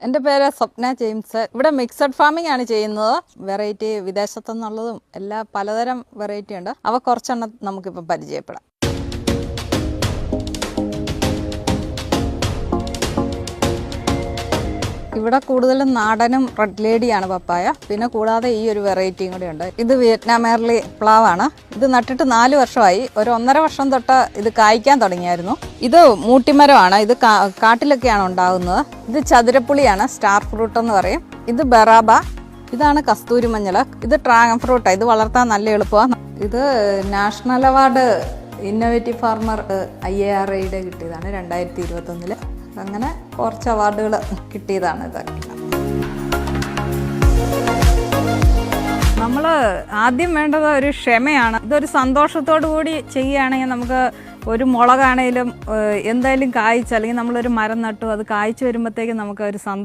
എൻ്റെ പേര് സ്വപ്ന ജെയിംസ്. ഇവിടെ മിക്സഡ് ഫാമിംഗ് ആണ് ചെയ്യുന്നത്. വെറൈറ്റി വിദേശത്തു നിന്നുള്ളതും എല്ലാ പലതരം വെറൈറ്റി ഉണ്ട്. അവ കുറച്ചെണ്ണം നമുക്കിപ്പോൾ പരിചയപ്പെടാം. ഇവിടെ കൂടുതലും നാടനും റെഡ് ലേഡിയാണ് പപ്പായ. പിന്നെ കൂടാതെ ഈ ഒരു വെറൈറ്റിയും കൂടി ഉണ്ട്. ഇത് വിയറ്റ്നാം എയർലി പ്ലാവാണ്. ഇത് നട്ടിട്ട് 4 വർഷമായി. ഒരു 1.5 വർഷം തൊട്ട് ഇത് കായ്ക്കാൻ തുടങ്ങിയായിരുന്നു. ഇത് മൂട്ടിമരമാണ്. ഇത് കാട്ടിലൊക്കെയാണ് ഉണ്ടാകുന്നത്. ഇത് ചതുരപ്പുളിയാണ്, സ്റ്റാർ ഫ്രൂട്ട് എന്ന് പറയും. ഇത് ബറാബ. ഇതാണ് കസ്തൂരി മഞ്ഞൾ. ഇത് ഡ്രാഗൺ ഫ്രൂട്ടാണ്. ഇത് വളർത്താൻ നല്ല എളുപ്പമാണ്. ഇത് നാഷണൽ അവാർഡ് ഇന്നോവേറ്റീവ് ഫാർമർ IARAയുടെ കിട്ടിയതാണ് 2021. അങ്ങനെ കുറച്ച് അവാർഡുകൾ കിട്ടിയതാണ് ഇതൊക്കെ. നമ്മൾ ആദ്യം വേണ്ടത് ഒരു ക്ഷമയാണ്. ഇതൊരു സന്തോഷത്തോടു കൂടി ചെയ്യുകയാണെങ്കിൽ നമുക്ക് ഒരു മുളകാണേലും എന്തായാലും കായ്ച്ച്, അല്ലെങ്കിൽ നമ്മളൊരു മരം നട്ടു അത് കായ്ച്ചു വരുമ്പോഴത്തേക്കും നമുക്ക് ഒരു സന്തോഷം